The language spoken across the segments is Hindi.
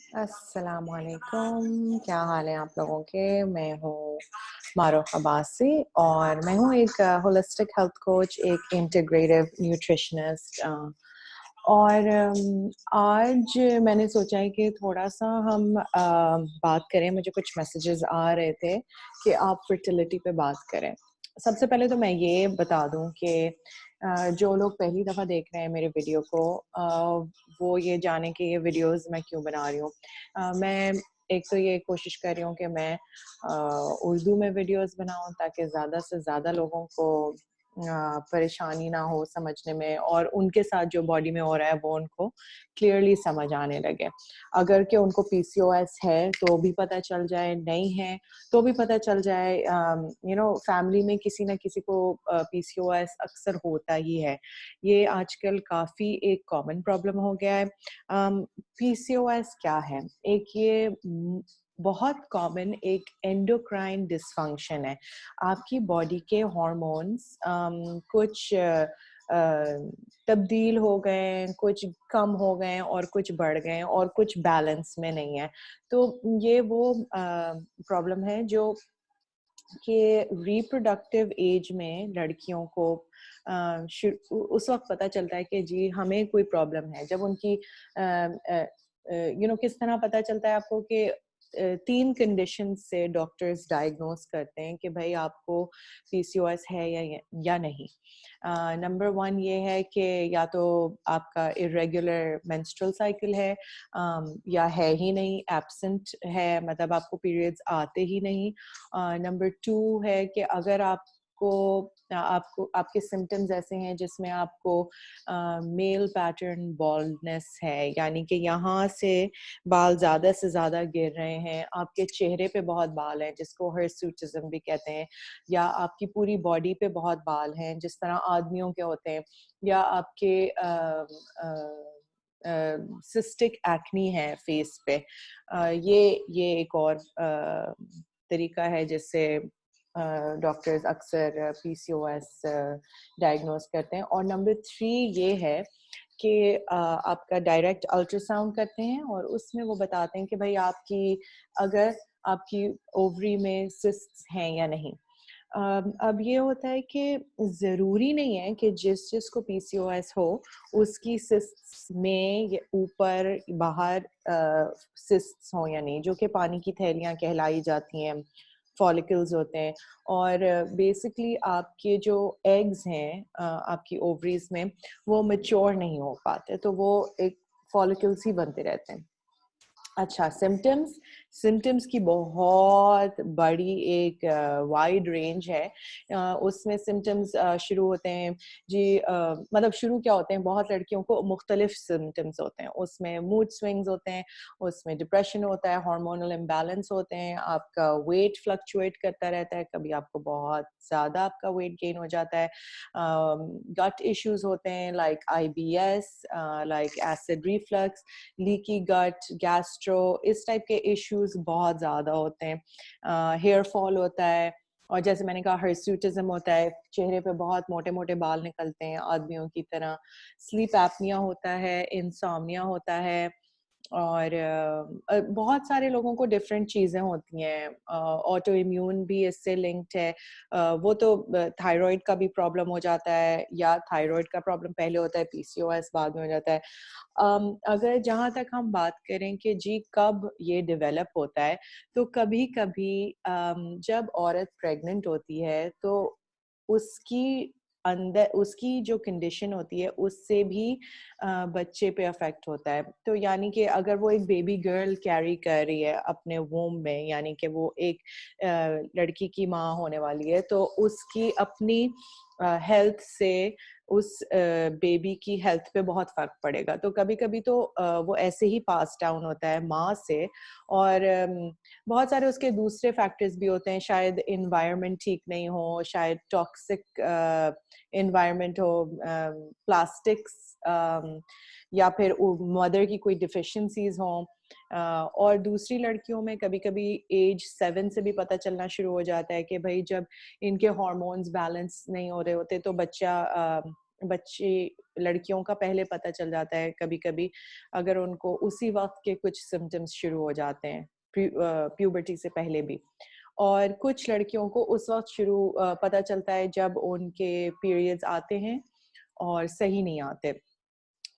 अस्सलामुअलैकुम, क्या हाल है आप लोगों के? मैं हूँ मारूफ़ अब्बासी और मैं हूँ एक होलिस्टिक हेल्थ कोच, एक इंटीग्रेटिव न्यूट्रिशनिस्ट और आज मैंने सोचा है कि थोड़ा-सा हम बात करें। मुझे कुछ मैसेजेस आ रहे थे कि आप फर्टिलिटी पे बात करें। सबसे पहले तो मैं ये बता दूँ कि जो लोग पहली दफ़ा देख रहे हैं मेरे वीडियो को, वो ये जाने कि ये वीडियोज़ मैं क्यों बना रही हूँ। मैं एक तो ये कोशिश कर रही हूँ कि मैं उर्दू में वीडियोज़ बनाऊँ ताकि ज़्यादा से ज़्यादा लोगों को परेशानी ना हो समझने में और उनके साथ जो बॉडी में हो रहा है वो उनको क्लियरली समझ आने लगे। अगर कि उनको पीसीओएस है तो भी पता चल जाए, नहीं है तो भी पता चल जाए। फैमिली में किसी न किसी को पीसीओएस अक्सर होता ही है। ये आजकल काफ़ी एक कॉमन प्रॉब्लम हो गया है। पीसीओएस क्या है? एक ये बहुत कॉमन एक एंडोक्राइन डिसफंक्शन है। आपकी बॉडी के हॉर्मोन्स कुछ तब्दील हो गए हैं, कुछ कम हो गए हैं और कुछ बढ़ गए हैं और कुछ बैलेंस में नहीं है। तो ये वो प्रॉब्लम है जो कि रिप्रोडक्टिव एज में लड़कियों को उस वक़्त पता चलता है कि जी हमें कोई प्रॉब्लम है। जब उनकी किस तरह पता चलता है आपको कि 3 कंडीशन से डॉक्टर्स डायग्नोज़ करते हैं कि भई आपको पीसीओएस है या नहीं। नंबर 1 ये है कि या तो आपका इर्रेगुलर मेंस्ट्रुअल साइकिल है, या है ही नहीं, एब्सेंट है, मतलब आपको पीरियड्स आते ही नहीं। नंबर 2 है कि अगर आपको आपके सिम्पटम्स ऐसे हैं जिसमें आपको मेल पैटर्न बाल्डनेस है, यानी कि यहाँ से बाल ज़्यादा से ज़्यादा गिर रहे हैं, आपके चेहरे पे बहुत बाल हैं जिसको हिर्सुटिज़म भी कहते हैं, या आपकी पूरी बॉडी पे बहुत बाल हैं जिस तरह आदमियों के होते हैं, या आपके सिस्टिक एक्नी है फेस पे। ये एक और तरीका है जिससे डॉक्टर्स अक्सर पीसीओएस डायग्नोज करते हैं। और नंबर 3 ये है कि आपका डायरेक्ट अल्ट्रासाउंड करते हैं और उसमें वो बताते हैं कि भाई अगर आपकी ओवरी में सिस्ट्स हैं या नहीं। अब ये होता है कि ज़रूरी नहीं है कि जिसको पीसीओएस हो उसकी सिस्ट्स में ये ऊपर बाहर सिस्ट्स हों या नहीं, जो कि पानी की थैलियाँ कहलाई जाती हैं, फॉलिकल्स होते हैं। और बेसिकली आपके जो एग्स हैं आपकी ओवरीज में, वो मैच्योर नहीं हो पाते, तो वो एक फॉलिकल्स ही बनते रहते हैं। अच्छा, सिम्पटम्स सिम्पटम्स की बहुत बड़ी एक वाइड रेंज है। उसमें सिम्पटम्स शुरू होते हैं जी, मतलब शुरू क्या होते हैं, बहुत लड़कियों को मुख्तलिफ सिम्पटम्स होते हैं। उसमें मूड स्विंग्स होते हैं, उसमें डिप्रेशन होता है, हार्मोनल इम्बैलेंस होते हैं, आपका वेट फ्लक्चुएट करता रहता है, कभी आपको बहुत ज़्यादा आपका वेट गेन हो जाता है। गट इश्यूज होते हैं like IBS, like acid reflux, leaky gut, gastro, इस टाइप के इश्यूज बहुत ज़्यादा होते हैं। हेयर फॉल होता है और जैसे मैंने कहा हिर्सुटिज़म होता है, चेहरे पे बहुत मोटे-मोटे बाल निकलते हैं आदमियों की तरह। स्लीप एपनिया होता है, इंसोम्निया होता है और बहुत सारे लोगों को डिफरेंट चीज़ें होती हैं। ऑटो इम्यून भी इससे लिंक्ड है। वो तो थायराइड का भी प्रॉब्लम हो जाता है, या थायराइड का प्रॉब्लम पहले होता है, पीसीओएस बाद में हो जाता है। अगर जहाँ तक हम बात करें कि जी कब ये डेवलप होता है, तो कभी-कभी जब औरत प्रेग्नेंट होती है तो उसकी उसकी जो कंडीशन होती है उससे भी बच्चे पे अफेक्ट होता है। तो यानी कि अगर वो एक बेबी गर्ल कैरी कर रही है अपने वोम में, यानी कि वो एक लड़की की माँ होने वाली है, तो उसकी अपनी हेल्थ से उस बेबी की हेल्थ पे बहुत फ़र्क पड़ेगा। तो कभी-कभी तो वो ऐसे ही पास डाउन होता है माँ से। और बहुत सारे उसके दूसरे फैक्टर्स भी होते हैं, शायद एनवायरनमेंट ठीक नहीं हो, शायद टॉक्सिक एनवायरनमेंट हो, प्लास्टिक्स, या फिर मदर की कोई डिफिशिएंसीज़ हों। और दूसरी लड़कियों में कभी-कभी एज 7 से भी पता चलना शुरू हो जाता है कि भई जब इनके हार्मोन्स बैलेंस नहीं हो रहे होते तो बच्चा बच्चे लड़कियों का पहले पता चल जाता है कभी कभी, अगर उनको उसी वक्त के कुछ सिम्टम्स शुरू हो जाते हैं प्यूबर्टी से पहले भी। और कुछ लड़कियों को उस वक्त पता चलता है जब उनके पीरियड्स आते हैं और सही नहीं आते।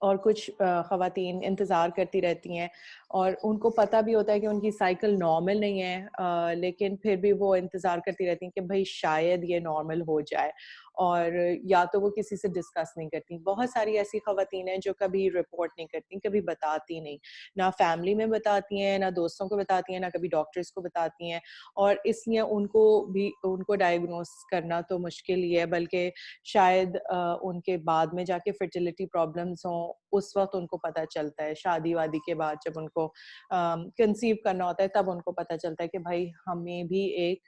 और कुछ ख़वातीन इंतज़ार करती रहती हैं और उनको पता भी होता है कि उनकी साइकिल नॉर्मल नहीं है, लेकिन फिर भी वो इंतज़ार करती रहती हैं कि भाई शायद ये नॉर्मल हो जाए, और या तो वो किसी से डिस्कस नहीं करती। बहुत सारी ऐसी ख़वातीन हैं जो कभी रिपोर्ट नहीं करती, कभी बताती नहीं, ना फैमिली में बताती हैं, ना दोस्तों को बताती हैं, ना कभी डॉक्टर्स को बताती हैं, और इसलिए उनको डायग्नोस करना तो मुश्किल ही है, बल्कि शायद उनके बाद में जाके फर्टिलिटी प्रॉब्लम्स हों, उस वक़्त उनको पता चलता है, शादी-वादी के बाद जब उनको कंसीव करना होता है, तब उनको पता चलता है कि भाई हमें भी एक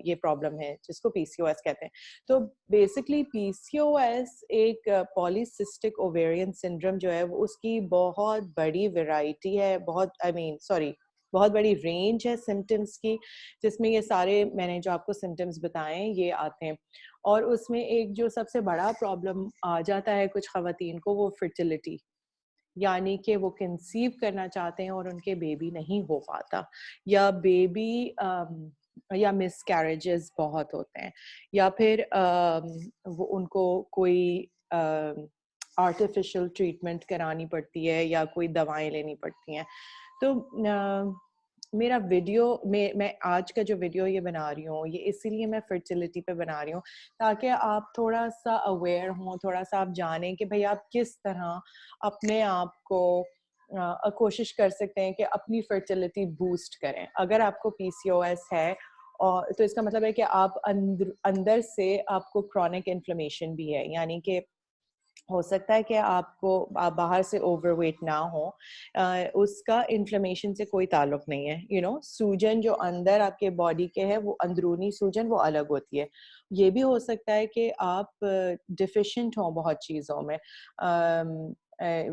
ये प्रॉब्लम है जिसको पीसीओएस कहते हैं। तो बेसिकली पीसीओएस एक पॉलीसिस्टिक ओवेरियन सिंड्रोम जो है, वो उसकी बहुत बड़ी वैरायटी है, बहुत बड़ी रेंज है सिम्पटम्स की, जिसमें ये सारे मैंने जो आपको सिम्पटम्स बताए ये आते हैं। और उसमें एक जो सबसे बड़ा प्रॉब्लम आ जाता है कुछ ख़वातीन को, वो फर्टिलिटी, यानी कि वो कंसीव करना चाहते हैं और उनके बेबी नहीं हो पाता, या या मिसकैरेजेस बहुत होते हैं, या फिर वो उनको कोई आर्टिफिशियल ट्रीटमेंट करानी पड़ती है या कोई दवाएं लेनी पड़ती हैं। तो मेरा वीडियो मैं आज का जो वीडियो ये बना रही हूँ, ये इसीलिए मैं फर्टिलिटी पे बना रही हूँ, ताकि आप थोड़ा सा अवेयर हों, थोड़ा सा आप जानें कि भाई आप किस तरह अपने आप को कोशिश कर सकते हैं कि अपनी फर्टिलिटी बूस्ट करें। अगर आपको पीसीओएस है, और तो इसका मतलब है कि आप अंदर से आपको क्रॉनिक इन्फ्लेमेशन भी है, यानी कि हो सकता है कि आप बाहर से ओवरवेट ना हो, उसका इन्फ्लेमेशन से कोई ताल्लुक नहीं है। सूजन जो अंदर आपके बॉडी के है, वो अंदरूनी सूजन वो अलग होती है। ये भी हो सकता है कि आप डिफिशिएंट हो बहुत चीज़ों में।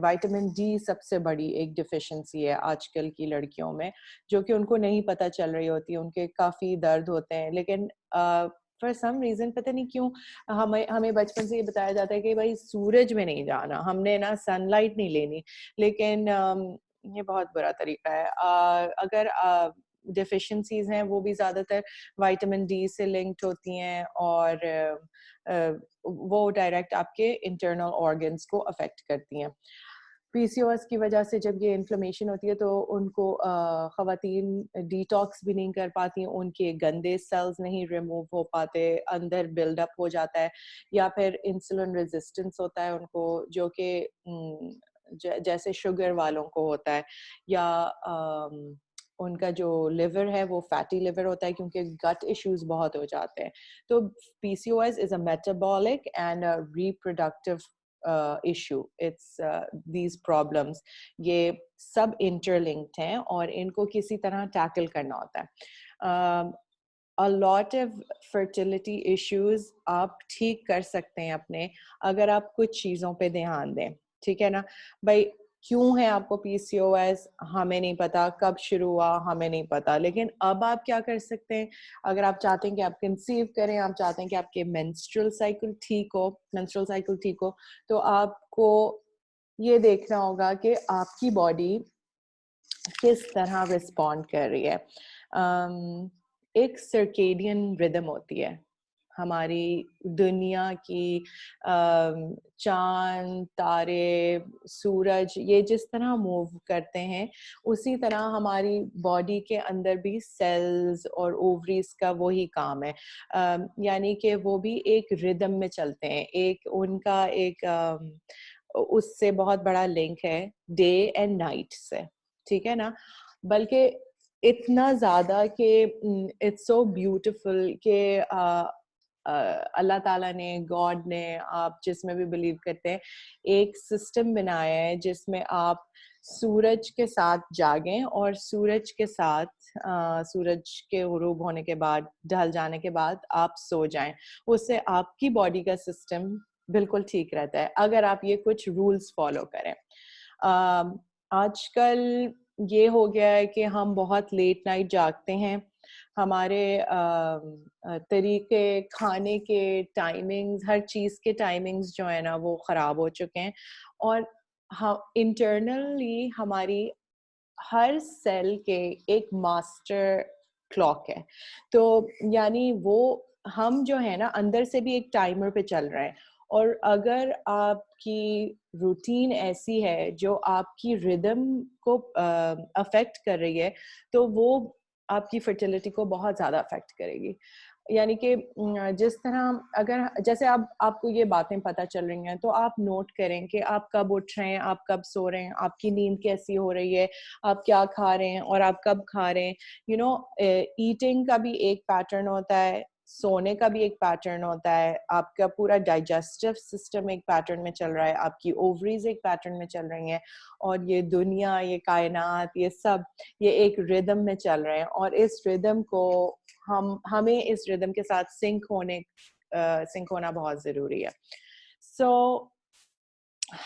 विटामिन डी सबसे बड़ी एक डिफिशिएंसी है आजकल की लड़कियों में, जो कि उनको नहीं पता चल रही होती है। उनके काफ़ी दर्द होते हैं, लेकिन फॉर सम रीज़न पता नहीं क्यों हमें हमें बचपन से ये बताया जाता है कि भाई सूरज में नहीं जाना, हमने ना सनलाइट नहीं लेनी, लेकिन ये बहुत बुरा तरीका है। अगर डेफिशिएंसीज हैं, वो भी ज़्यादातर विटामिन डी से लिंक्ड होती हैं, और वो डायरेक्ट आपके इंटरनल ऑर्गन्स को अफेक्ट करती हैं। पीसीओएस की वजह से जब ये इन्फ्लेमेशन होती है, तो उनको ख़वातीन डिटॉक्स भी नहीं कर पाती, उनके गंदे सेल्स नहीं रिमूव हो पाते, अंदर बिल्डअप हो जाता है, या फिर इंसुलिन रेजिस्टेंस होता है उनको, जो कि जैसे शुगर वालों को होता है, या उनका जो लिवर है वो फैटी लिवर होता है, क्योंकि गट इश्यूज बहुत हो जाते हैं। तो PCOS is a metabolic and reproductive issue. It's these problems, ये सब इंटरलिंक्ड हैं और इनको किसी तरह टैकल करना होता है। a lot of fertility issues आप ठीक कर सकते हैं अपने, अगर आप कुछ चीज़ों पे ध्यान दें। ठीक है ना भाई, क्यों है आपको पीसीओएस हमें नहीं पता, कब शुरू हुआ हमें नहीं पता, लेकिन अब आप क्या कर सकते हैं? अगर आप चाहते हैं कि आप कंसीव करें, आप चाहते हैं कि आपके मेंस्ट्रुअल साइकिल ठीक हो, तो आपको ये देखना होगा कि आपकी बॉडी किस तरह रिस्पॉन्ड कर रही है। एक सर्केडियन रिदम होती है हमारी दुनिया की। चांद, तारे, सूरज, ये जिस तरह मूव करते हैं, उसी तरह हमारी बॉडी के अंदर भी सेल्स और ओवरीज का वही काम है। यानी कि वो भी एक रिदम में चलते हैं, एक उनका एक उससे बहुत बड़ा लिंक है डे एंड नाइट से। ठीक है ना, बल्कि इतना ज्यादा कि इट्स सो ब्यूटिफुल कि अल्लाह ताला ने, गॉड ने, आप जिसमें भी बिलीव करते हैं, एक सिस्टम बनाया है जिसमें आप सूरज के साथ जागें और सूरज के साथ सूरज के गुरूब होने के बाद, ढल जाने के बाद आप सो जाएं। उससे आपकी बॉडी का सिस्टम बिल्कुल ठीक रहता है, अगर आप ये कुछ रूल्स फॉलो करें। आजकल ये हो गया है कि हम बहुत लेट नाइट जागते हैं, हमारे तरीके खाने के टाइमिंग्स, हर चीज़ के टाइमिंग्स जो है ना वो ख़राब हो चुके हैं। और इंटरनली हमारी हर सेल के एक मास्टर क्लॉक है। तो यानी वो हम जो है ना अंदर से भी एक टाइमर पे चल रहे हैं। और अगर आपकी रूटीन ऐसी है जो आपकी रिदम को अफेक्ट कर रही है, तो वो आपकी फर्टिलिटी को बहुत ज़्यादा अफेक्ट करेगी। यानी कि जिस तरह अगर जैसे अब आपको ये बातें पता चल रही हैं, तो आप नोट करें कि आप कब उठ रहे हैं, आप कब सो रहे हैं, आपकी नींद कैसी हो रही है, आप क्या खा रहे हैं और आप कब खा रहे हैं। यू नो, ईटिंग का भी एक पैटर्न होता है, सोने का भी एक पैटर्न होता है, आपका पूरा डाइजेस्टिव सिस्टम एक पैटर्न में चल रहा है, आपकी ओवरीज एक पैटर्न में चल रही हैं, और ये दुनिया, ये कायनात, ये सब ये एक रिदम में चल रहे हैं। और इस रिदम को हमें इस रिदम के साथ सिंक होना बहुत ज़रूरी है। So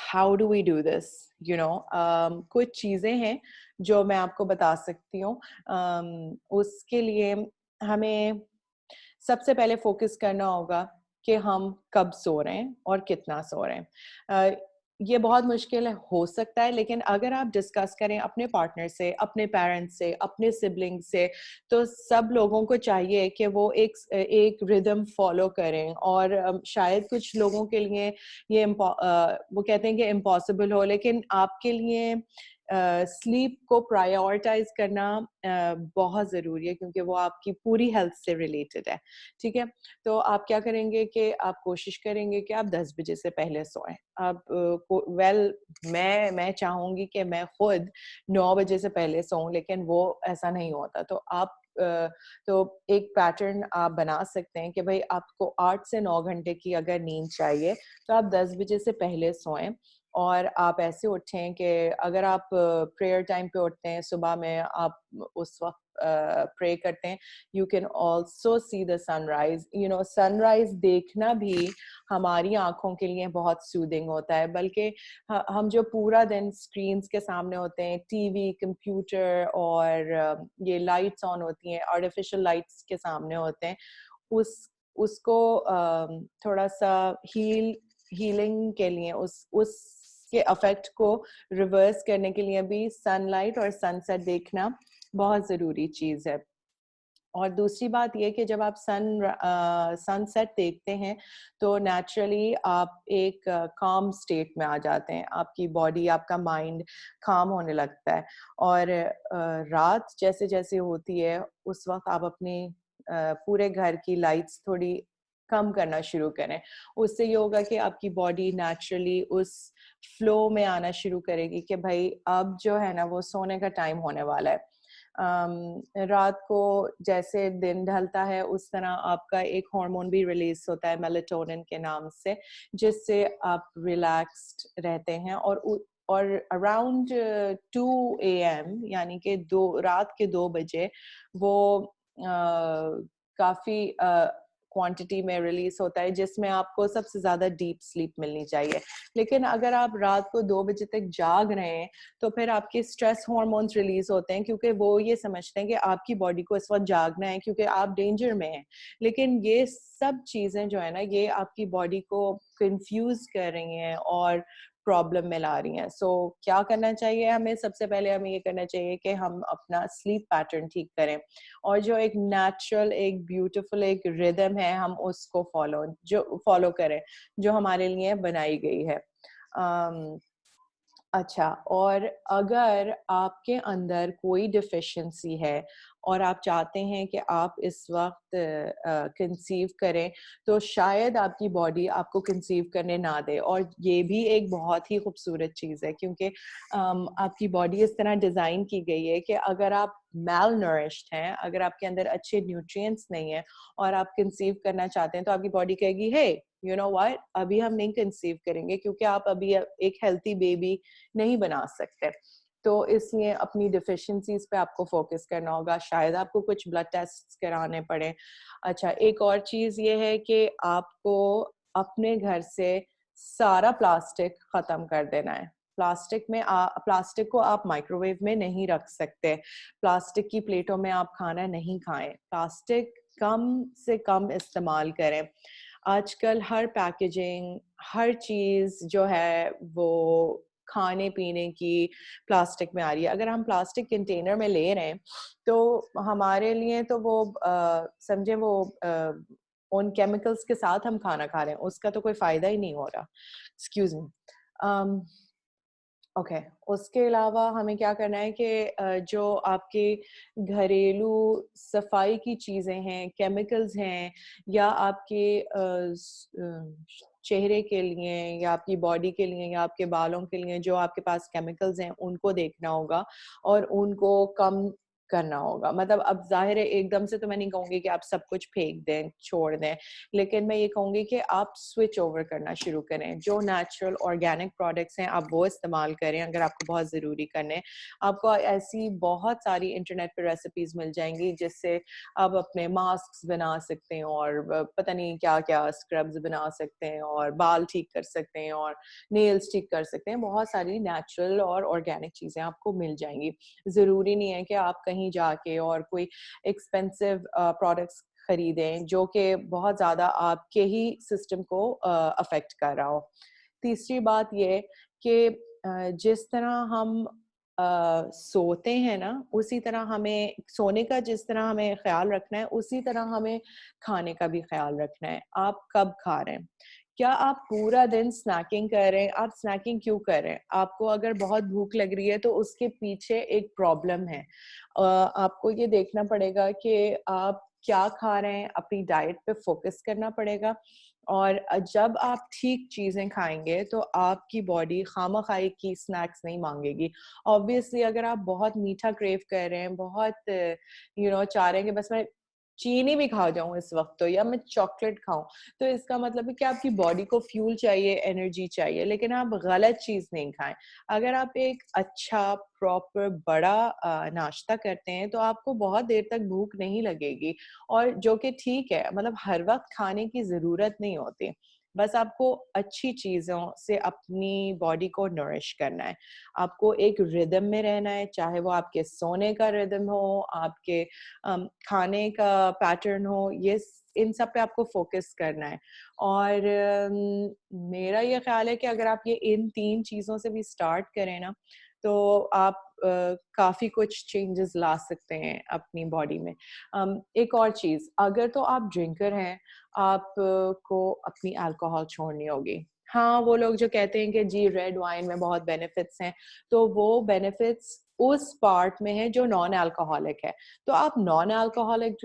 how do we do this? कुछ चीज़ें हैं जो मैं आपको बता सकती हूँ। उसके लिए हमें सबसे पहले फोकस करना होगा कि हम कब सो रहे हैं और कितना सो रहे हैं। ये बहुत मुश्किल हो सकता है, लेकिन अगर आप डिस्कस करें अपने पार्टनर से, अपने पेरेंट्स से, अपने सिबलिंग से, तो सब लोगों को चाहिए कि वो एक रिदम फॉलो करें। और शायद कुछ लोगों के लिए ये वो कहते हैं कि इम्पॉसिबल हो, लेकिन आपके लिए स्लीप को प्रायोरिटाइज करना बहुत ज़रूरी है, क्योंकि वो आपकी पूरी हेल्थ से रिलेटेड है। ठीक है? तो आप क्या करेंगे कि आप कोशिश करेंगे कि आप 10 बजे से पहले सोएं। आप मैं चाहूँगी कि मैं खुद 9 बजे से पहले सोऊँ, लेकिन वो ऐसा नहीं होता। तो तो एक पैटर्न आप बना सकते हैं कि भाई आपको 8 से 9 घंटे की अगर नींद चाहिए, तो आप 10 बजे से पहले सोएं। और आप ऐसे उठें कि अगर आप प्रेयर टाइम पे उठते हैं सुबह में, आप उस वक़्त प्रे करते हैं, you can also see the sunrise. Sunrise देखना भी हमारी आँखों के लिए बहुत सूदिंग होता है। बल्कि हम जो पूरा दिन स्क्रीन्स के सामने होते हैं, टीवी, कंप्यूटर, और ये लाइट्स ऑन होती हैं, आर्टिफिशियल लाइट्स के सामने होते हैं, उसको थोड़ा-सा हीलिंग के लिए, उसके इफ़ेक्ट को रिवर्स करने के लिए भी सनलाइट और सनसेट देखना बहुत ज़रूरी चीज़ है। और दूसरी बात ये कि जब आप सनसेट देखते हैं, तो नेचुरली आप एक काम स्टेट में आ जाते हैं। आपकी बॉडी, आपका माइंड काम होने लगता है। और रात जैसे-जैसे होती है, उस वक़्त आप अपनी पूरे घर की लाइट्स थोड़ी कम करना शुरू करें। उससे ये होगा कि आपकी बॉडी नेचुरली उस फ्लो में आना शुरू करेगी कि भई अब जो है ना वो सोने का टाइम होने वाला है। रात को जैसे दिन ढलता है, उस तरह आपका एक हार्मोन भी रिलीज होता है मेलाटोनिन के नाम से, जिससे आप रिलैक्स्ड रहते हैं। और अराउंड 2 AM, यानी कि रात के 2 बजे वो काफ़ी क्वांटिटी में रिलीज होता है, जिसमें आपको सबसे ज़्यादा डीप स्लीप मिलनी चाहिए। लेकिन अगर आप रात को 2 बजे तक जाग रहे हैं, तो फिर आपके स्ट्रेस हार्मोन्स रिलीज होते हैं, क्योंकि वो ये समझते हैं कि आपकी बॉडी को इस वक़्त जागना है, क्योंकि आप डेंजर में हैं। लेकिन ये सब चीज़ें जो है ना, ये आपकी बॉडी को कन्फ्यूज़ कर रही हैं और प्रॉब्लम में ला रही हैं। सो क्या करना चाहिए हमें? सबसे पहले हमें ये करना चाहिए कि हम अपना स्लीप पैटर्न ठीक करें, और जो एक नेचुरल, एक ब्यूटीफुल एक रिदम है, हम उसको फॉलो करें, जो हमारे लिए बनाई गई है। अच्छा, और अगर आपके अंदर कोई डेफ़िशिएंसी है और आप चाहते हैं कि आप इस वक़्त कंसीव करें, तो शायद आपकी बॉडी आपको कंसीव करने ना दे। और ये भी एक बहुत ही खूबसूरत चीज़ है, क्योंकि आपकी बॉडी इस तरह डिज़ाइन की गई है कि अगर आप मैलनरिश्ड हैं, अगर आपके अंदर अच्छे न्यूट्रिएंट्स नहीं हैं और आप कंसीव करना चाहते हैं, तो आपकी बॉडी कहेगी, हे यू नो व्हाट, अभी हम नहीं कंसीव करेंगे, क्योंकि आप अभी एक हेल्थी बेबी नहीं बना सकते। तो इसलिए अपनी डेफिशिएंसीज पे आपको फोकस करना होगा। शायद आपको कुछ ब्लड टेस्ट कराने पड़े। अच्छा, एक और चीज़ ये है कि आपको अपने घर से सारा प्लास्टिक खत्म कर देना है। प्लास्टिक को आप माइक्रोवेव में नहीं रख सकते, प्लास्टिक की प्लेटों में आप खाना नहीं खाएं, प्लास्टिक कम से कम इस्तेमाल करें। आजकल हर पैकेजिंग, हर चीज़ जो है वो खाने पीने की प्लास्टिक में आ रही है। अगर हम प्लास्टिक कंटेनर में ले रहे हैं तो हमारे लिए तो वो समझे वो उन केमिकल्स के साथ हम खाना खा रहे हैं, उसका तो कोई फायदा ही नहीं हो रहा। Excuse me. ओके उसके अलावा हमें क्या करना है कि जो आपके घरेलू सफाई की चीज़ें हैं, केमिकल्स हैं, या आपके चेहरे के लिए या आपकी बॉडी के लिए या आपके बालों के लिए जो आपके पास केमिकल्स हैं उनको देखना होगा और उनको कम करना होगा। मतलब अब जाहिर है एकदम से तो मैं नहीं कहूँगी कि आप सब कुछ फेंक दें, छोड़ दें, लेकिन मैं ये कहूँगी कि आप स्विच ओवर करना शुरू करें। जो नेचुरल ऑर्गेनिक प्रोडक्ट्स हैं आप वो इस्तेमाल करें अगर आपको बहुत ज़रूरी करने। आपको ऐसी बहुत सारी इंटरनेट पे रेसिपीज़ मिल जाएंगी जिससे आप अपने मास्क बना सकते हैं और पता नहीं क्या-क्या स्क्रब्स बना सकते हैं और बाल ठीक कर सकते हैं और नेल्स ठीक कर सकते हैं। बहुत सारी नेचुरल और ऑर्गेनिक चीज़ें आपको मिल जाएंगी। ज़रूरी नहीं है कि आप कहीं जाके और कोई एक्सपेंसिव प्रोडक्ट्स खरीदें जो कि बहुत ज़्यादा आपके ही सिस्टम को अफेक्ट कर रहा हो। तीसरी बात ये कि जिस तरह हम सोते हैं ना, उसी तरह हमें सोने का जिस तरह हमें ख्याल रखना है, उसी तरह हमें खाने का भी ख्याल रखना है। आप कब खा रहे हैं? क्या आप पूरा दिन स्नैकिंग कर रहे हैं? आप स्नैकिंग क्यों कर रहे हैं? आपको अगर बहुत भूख लग रही है तो उसके पीछे एक प्रॉब्लम है। आपको ये देखना पड़ेगा कि आप क्या खा रहे हैं, अपनी डाइट पे फोकस करना पड़ेगा और जब आप ठीक चीज़ें खाएँगे तो आपकी बॉडी खामख़ाई की स्नैक्स नहीं माँगेगी। ऑब्वियसली अगर आप बहुत मीठा क्रेव कर रहे हैं, बहुत चाह रहे हैं कि बस मैं चीनी भी खा जाऊँ इस वक़्त तो या मैं चॉकलेट खाऊँ, तो इसका मतलब है कि आपकी बॉडी को फ्यूल चाहिए, एनर्जी चाहिए, लेकिन आप गलत चीज़ नहीं खाएँ। अगर आप एक अच्छा प्रॉपर बड़ा नाश्ता करते हैं तो आपको बहुत देर तक भूख नहीं लगेगी और जो कि ठीक है, मतलब हर वक़्त खाने की ज़रूरत नहीं होती। बस आपको अच्छी चीज़ों से अपनी बॉडी को नरिश करना है। आपको एक रिदम में रहना है, चाहे वो आपके सोने का रिदम हो, आपके खाने का पैटर्न हो, इन सब पे आपको फ़ोकस करना है। और मेरा ये ख़्याल है कि अगर आप ये इन 3 चीज़ों से भी स्टार्ट करें ना, तो आप काफ़ी कुछ चेंजेस ला सकते हैं अपनी बॉडी में। एक और चीज़, अगर तो आप ड्रिंकर हैं, आप को अपनी अल्कोहल छोड़नी होगी। हाँ, वो लोग जो कहते हैं कि जी रेड वाइन में बहुत बेनिफिट्स हैं, तो वो बेनिफिट्स उस पार्ट में है जो नॉन अल्कोहलिक है। तो आप नॉन अल्कोहलिक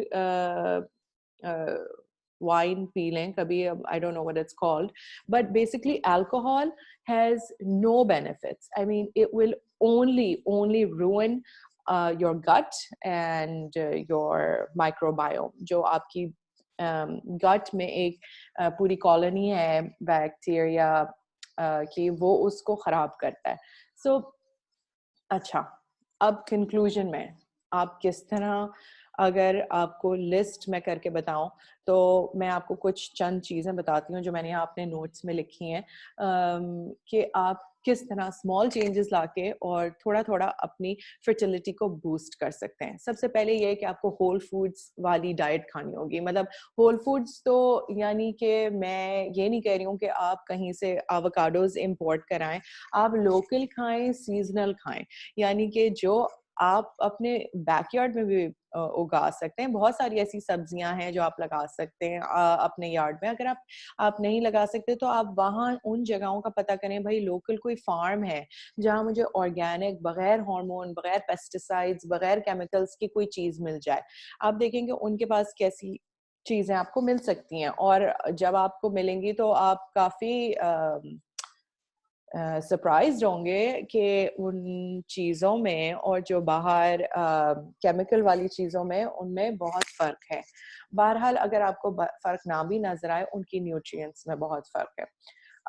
वाइन पी लें कभी, I don't know what it's called, but basically alcohol has no benefits. I mean it will only ruin your gut and your microbiome. जो आपकी गट में एक पूरी कॉलोनी है बैक्टीरिया की, वो उसको खराब करता है। सो अच्छा, अब कंक्लूजन में आप किस तरह, अगर आपको लिस्ट मैं करके बताऊँ, तो मैं आपको कुछ चंद चीज़ें बताती हूँ जो मैंने यहाँ अपने नोट्स में लिखी हैं, कि आप किस तरह स्मॉल चेंजेस लाके और थोड़ा-थोड़ा अपनी फर्टिलिटी को बूस्ट कर सकते हैं। सबसे पहले ये है कि आपको होल फूड्स वाली डाइट खानी होगी। मतलब होल फूड्स तो यानी कि मैं ये नहीं कह रही हूँ कि आप कहीं से एवोकाडोज़ इम्पोर्ट कराएँ, आप लोकल खाएँ, सीज़नल खाएँ। यानी कि जो आप अपने बैकयार्ड में भी उगा सकते हैं। बहुत सारी ऐसी सब्जियां हैं जो आप लगा सकते हैं अपने यार्ड में। अगर आप नहीं लगा सकते तो आप वहाँ उन जगहों का पता करें, भाई लोकल कोई फार्म है जहाँ मुझे ऑर्गेनिक, बगैर हार्मोन, बगैर पेस्टिसाइड्स, बगैर केमिकल्स की कोई चीज़ मिल जाए। आप देखेंगे उनके पास कैसी चीज़ें आपको मिल सकती हैं और जब आपको मिलेंगी तो आप काफ़ी सरप्राइज़्ड होंगे कि उन चीज़ों में और जो बाहर केमिकल वाली चीज़ों में, उनमें बहुत फ़र्क है। बहरहाल अगर आपको फ़र्क ना भी नज़र आए, उनकी न्यूट्रिएंट्स में बहुत फ़र्क है।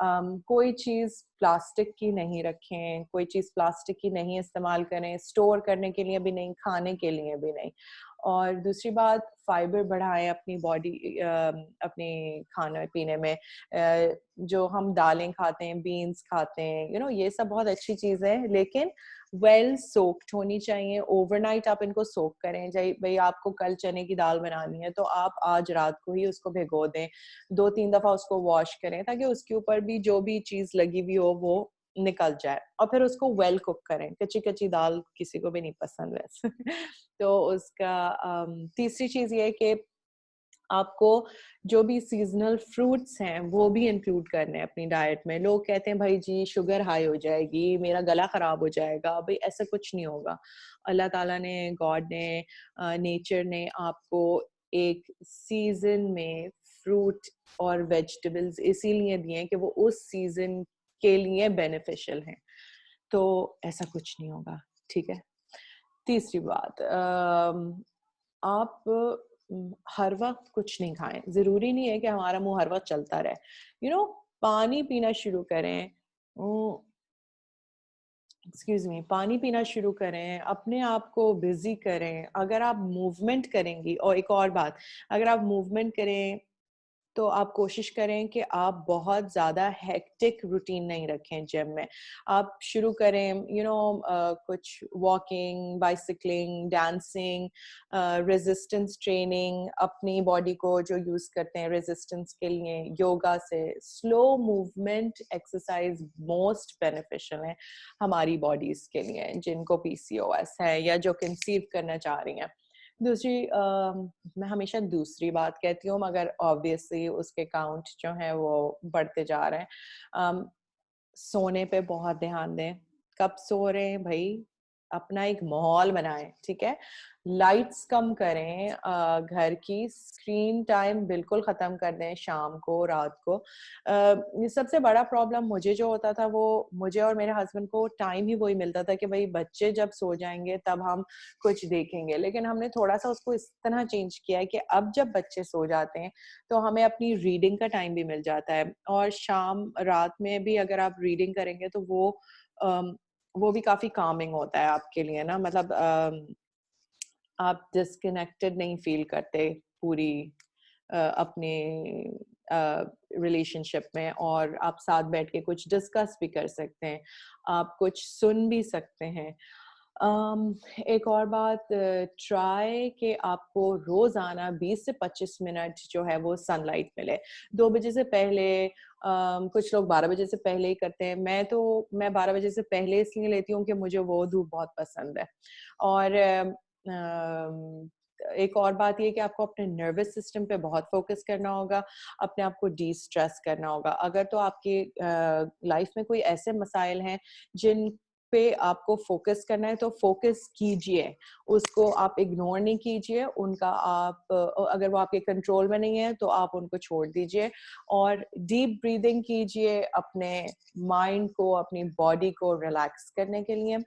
कोई चीज़ प्लास्टिक की नहीं रखें, कोई चीज़ प्लास्टिक की नहीं इस्तेमाल करें, स्टोर करने के लिए भी नहीं, खाने के लिए भी नहीं। और दूसरी बात, फाइबर बढ़ाएं अपनी बॉडी, अपने खाने पीने में। जो हम दालें खाते हैं, बीन्स खाते हैं, ये सब बहुत अच्छी चीज़ है, लेकिन वेल सोक्ड होनी चाहिए। ओवरनाइट आप इनको सोक करें। भाई आपको कल चने की दाल बनानी है तो आप आज रात को ही उसको भिगो दें, 2-3 दफा उसको वॉश करें ताकि उसके ऊपर भी जो भी चीज़ लगी हुई हो वो निकल जाए, और फिर उसको वेल कुक करें। कच्ची कच्ची दाल किसी को भी नहीं पसंद वैसे। तो उसका तीसरी चीज़ ये है कि आपको जो भी सीजनल फ्रूट्स हैं वो भी इंक्लूड करने हैं अपनी डाइट में। लोग कहते हैं भाई जी शुगर हाई हो जाएगी, मेरा गला खराब हो जाएगा। भाई ऐसा कुछ नहीं होगा। अल्लाह ताला ने, गॉड ने, नेचर ने आपको एक सीजन में फ्रूट और वेजिटेबल्स इसीलिए दिए हैं कि वो उस सीजन के लिए बेनिफिशियल हैं। तो ऐसा कुछ नहीं होगा, ठीक है। तीसरी बात, आप हर वक्त कुछ नहीं खाएं। जरूरी नहीं है कि हमारा मुंह हर वक्त चलता रहे। पानी पीना शुरू करें। एक्सक्यूज मी, पानी पीना शुरू करें, अपने आप को बिजी करें। अगर आप मूवमेंट करेंगी, और एक और बात, अगर आप मूवमेंट करें तो आप कोशिश करें कि आप बहुत ज़्यादा हेक्टिक रूटीन नहीं रखें जिम में। आप शुरू करें कुछ वॉकिंग, बाइसिकलिंग, डांसिंग, रेजिस्टेंस ट्रेनिंग, अपनी बॉडी को जो यूज़ करते हैं रेजिस्टेंस के लिए, योगा से। Slow movement exercise most beneficial है हमारी बॉडीज़ के लिए, जिनको पीसीओएस है या जो कंसीव करना चाह रही हैं। दूसरी, मैं हमेशा दूसरी बात कहती हूँ मगर ऑब्वियसली उसके काउंट जो है वो बढ़ते जा रहे हैं। सोने पे बहुत ध्यान दें। कब सो रहे हैं भाई, अपना एक माहौल बनाएं, ठीक है। लाइट्स कम करें, घर की स्क्रीन टाइम बिल्कुल खत्म कर दें शाम को, रात को। ये सबसे बड़ा प्रॉब्लम मुझे जो होता था, वो मुझे और मेरे हस्बैंड को टाइम ही वही मिलता था कि भाई बच्चे जब सो जाएंगे तब हम कुछ देखेंगे। लेकिन हमने थोड़ा सा उसको इस तरह चेंज किया है कि अब जब बच्चे सो जाते हैं तो हमें अपनी रीडिंग का टाइम भी मिल जाता है। और शाम रात में भी अगर आप रीडिंग करेंगे तो वो भी काफी कामिंग होता है आपके लिए ना। मतलब आप डिस्कनेक्टेड नहीं फील करते पूरी अपने रिलेशनशिप में, और आप साथ बैठ के कुछ डिस्कस भी कर सकते हैं, आप कुछ सुन भी सकते हैं। एक और बात, ट्राई कि आपको रोजाना 20 से 25 मिनट जो है वो सनलाइट मिले 2 बजे से पहले। कुछ लोग 12 बजे से पहले ही करते हैं। मैं 12 बजे से पहले इसलिए लेती हूँ कि मुझे वो धूप बहुत पसंद है। और एक और बात ये कि आपको अपने नर्वस सिस्टम पे बहुत फोकस करना होगा, अपने आप को डी स्ट्रेस करना होगा। अगर तो आपके लाइफ में कोई ऐसे मसाइल हैं जिन पे आपको फोकस करना है तो फोकस कीजिए, उसको आप इग्नोर नहीं कीजिए उनका। आप अगर वो आपके कंट्रोल में नहीं है तो आप उनको छोड़ दीजिए, और डीप ब्रीदिंग कीजिए अपने माइंड को, अपनी बॉडी को रिलैक्स करने के लिए।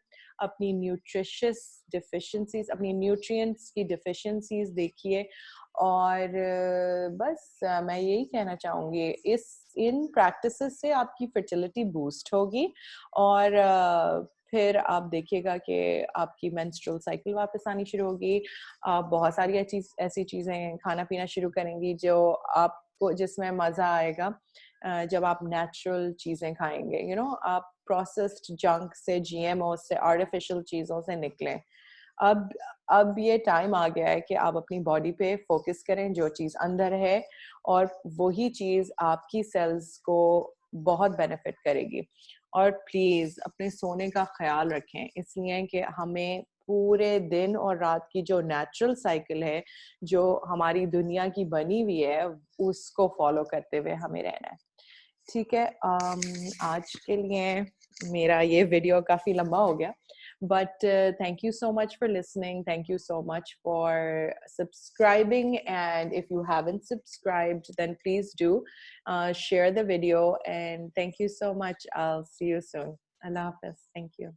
अपनी न्यूट्रिशियस डिफिशिएंसीज, अपनी न्यूट्रिएंट्स की डिफिशिएंसीज देखिए। और बस मैं यही कहना चाहूँगी, इन प्रैक्टिसेस से आपकी फर्टिलिटी बूस्ट होगी, और फिर आप देखिएगा कि आपकी मेंस्ट्रुअल साइकिल वापस आनी शुरू होगी। आप बहुत सारी ऐसी चीज़ें खाना पीना शुरू करेंगी जो आपको, जिसमें मज़ा आएगा जब आप नेचुरल चीज़ें खाएंगे। आप प्रोसेस्ड जंक से, जीएमओ से, आर्टिफिशियल चीज़ों से निकलें। अब ये टाइम आ गया है कि आप अपनी बॉडी पे फोकस करें, जो चीज़ अंदर है, और वही चीज़ आपकी सेल्स को बहुत बेनिफिट करेगी। और प्लीज़ अपने सोने का ख्याल रखें, इसलिए कि हमें पूरे दिन और रात की जो नेचुरल साइकिल है, जो हमारी दुनिया की बनी हुई है, उसको फॉलो करते हुए हमें रहना है, ठीक है। आज के लिए मेरा ये वीडियो काफ़ी लंबा हो गया, but thank you so much for listening. Thank you so much for subscribing, and if you haven't subscribed then please do share the video, and thank you so much. I'll see you soon. Allah Hafiz. Thank you.